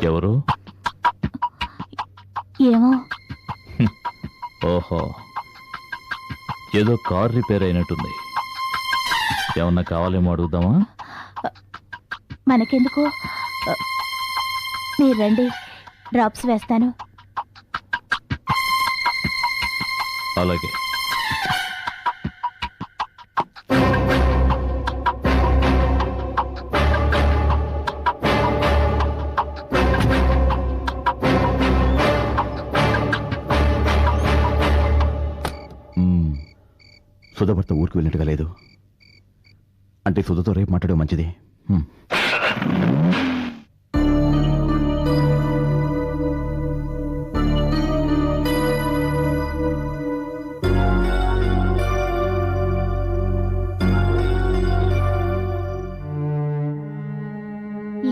ఎవరు? ఏమో. ఓహో, ఏదో కార్ రిపేర్ అయినట్టుంది. ఏమన్నా కావాలేమో అడుగుదామా? మనకెందుకు, మీరు రండి, డ్రాప్స్ వేస్తాను. అలాగే. సుధభర్త ఊరికి వెళ్ళినట్టుగా లేదు. అంటే సుధతో రేపు మాట్లాడే మంచిది.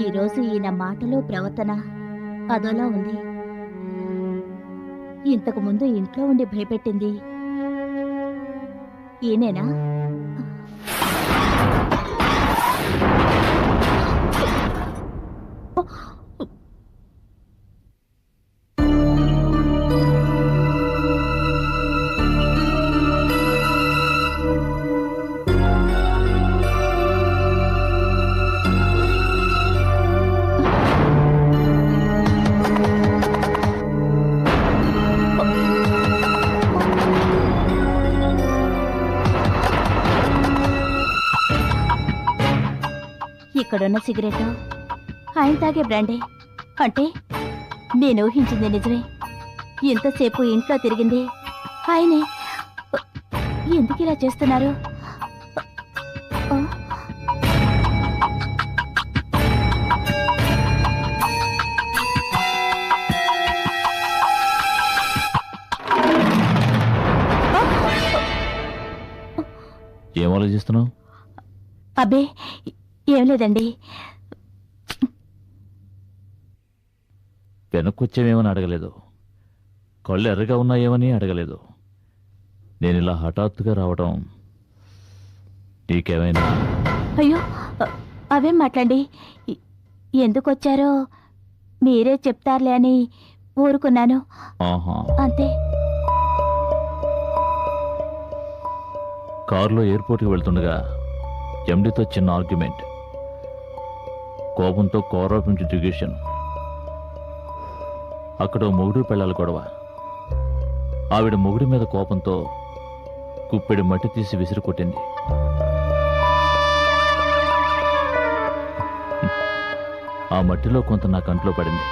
ఈరోజు ఈయన మాటలు ప్రవర్తన అదోలా ఉంది. ఇంతకు ముందు ఇంట్లో ఉండి భయపెట్టింది ఈయనేనా? ఇక్కడున్న సిగరెట్ ఆయన తాగే బ్రాండే. అంటే నేను ఊహించింది నిజమే. ఇంతసేపు ఇంట్లో తిరిగింది ఆయనే. ఎందుకు ఇలా చేస్తున్నారు? ఏం ఆలోచిస్తున్నావు? అబ్బే ఏం లేదండి. వెనక్కొచ్చేమేమని అడగలేదు, కళ్ళు ఎర్రగా ఉన్నాయేమని అడగలేదు. నేను ఇలా హఠాత్తుగా రావడం నీకేమైనా? అయ్యో అవేం మాట్లాడి, ఎందుకు వచ్చారో మీరే చెప్తారులే అని ఊరుకున్నాను. అంతే. కారులో ఎయిర్పోర్ట్కి వెళ్తుండగా ఎండితో చిన్న ఆర్గ్యుమెంట్, కోపంతో కోరాపించి దిగేశాను. అక్కడ మొగుడు పెళ్ళాలి గొడవ. ఆవిడ మొగుడి మీద కోపంతో కుప్పెడి మట్టి తీసి విసిరి కొట్టింది. ఆ మట్టిలో కొంత నా కంట్లో పడింది.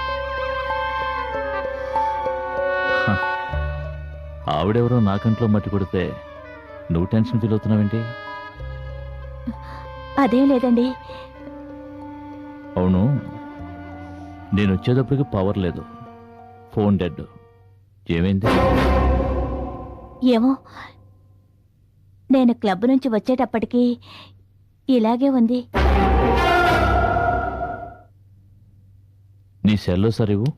ఆవిడెవరో నా కంట్లో మట్టి కొడితే నువ్వు టెన్షన్ ఫీల్ అవుతున్నావేంటి? అదేం లేదండి. అవును, నేను వచ్చేటప్పటికి పవర్ లేదు, ఫోన్ డెడ్. ఏమైంది? ఏమో, నేను క్లబ్ నుంచి వచ్చేటప్పటికి ఇలాగే ఉంది. నీ సెల్లో సరివు.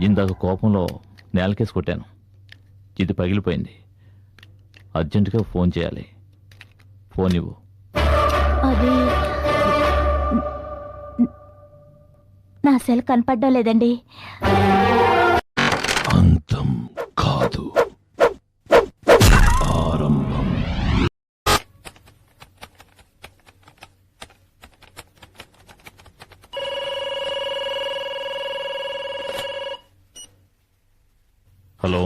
ఇందాక కోపంలో నేలకేసి కొట్టాను, ఇది పగిలిపోయింది. అర్జెంటుగా ఫోన్ చేయాలి. ఫోన్ ఇవ్వు. అది నా సెల్ కనపడ్డం లేదండి. అంతం కాదు, ఆరంభం. హలో,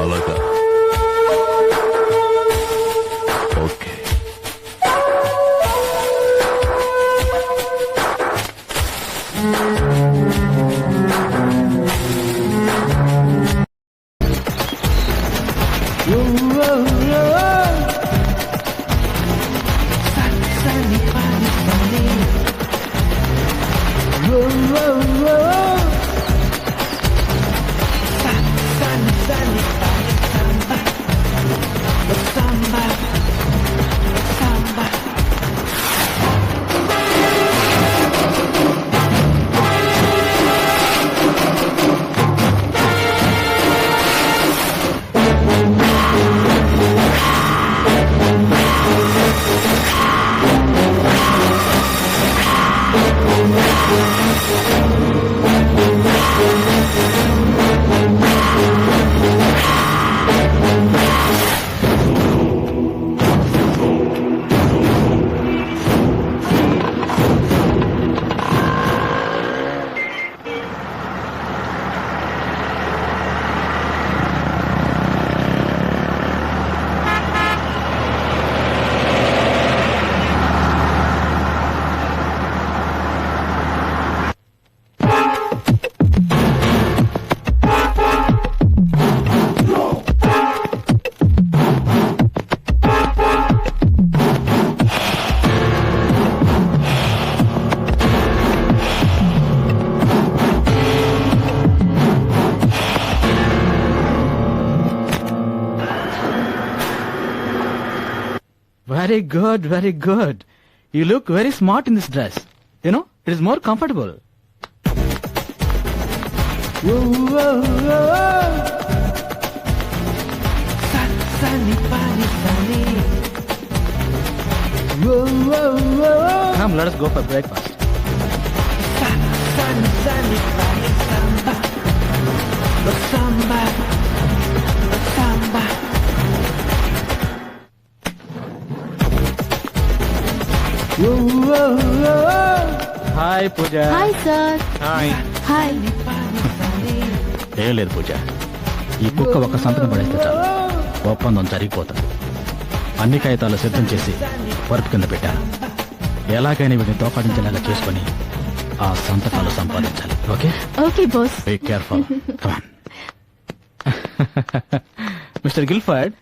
అలాగా, okay. Very good, very good. You look very smart in this dress. You know, it is more comfortable. Whoa, whoa, whoa. Sunny, funny, sunny. Whoa, whoa, whoa. Come, let us go for breakfast. Sunny, sunny, funny, samba. The samba. The samba. Hi Pooja. Hi sir. Hi. Hi. ఏం లేదు పూజ, ఈ కుక్క ఒక్క సంతకం పడేస్తే చాలు ఒప్పందం జరిగిపోతుంది. అన్ని కాగితాలు సిద్ధం చేసి వర్క్ కింద పెట్టాను. ఎలాగైనా వీటిని తోపాడించేలాగా చేసుకుని ఆ సంతకాలు సంపాదించాలి. Okay okay boss. Be careful. Mister Gilford,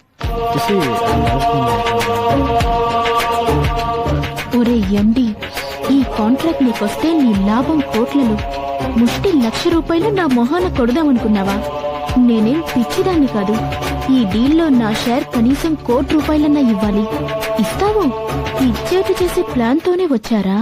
ఒరే ఎండి, ఈ కాంట్రాక్ట్ నీకొస్తే నీ లాభం కోట్లలో, ముష్టి ₹1,00,000 నా మొహాన కొడదామనుకున్నావా? నేనేం పిచ్చిదాన్ని కాదు. ఈ డీల్లో నా షేర్ కనీసం ₹1,00,00,000 ఇవ్వాలి. ఇస్తావో? ఇచ్చేటు చేసే ప్లాన్ తోనే వచ్చారా?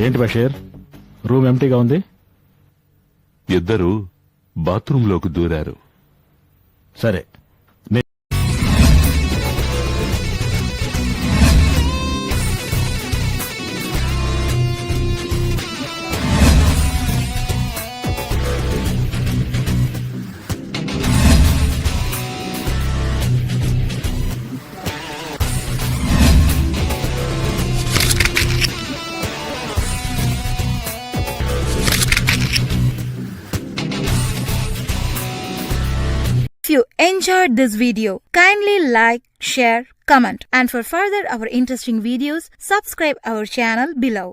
ఏంటి బషీర్, రూమ్ ఎంటీగా ఉంది? ఇద్దరు బాత్రూంలోకి దూరారు. సరే, If you enjoyed this video, kindly like, share, comment, and for further our interesting videos, subscribe our channel below.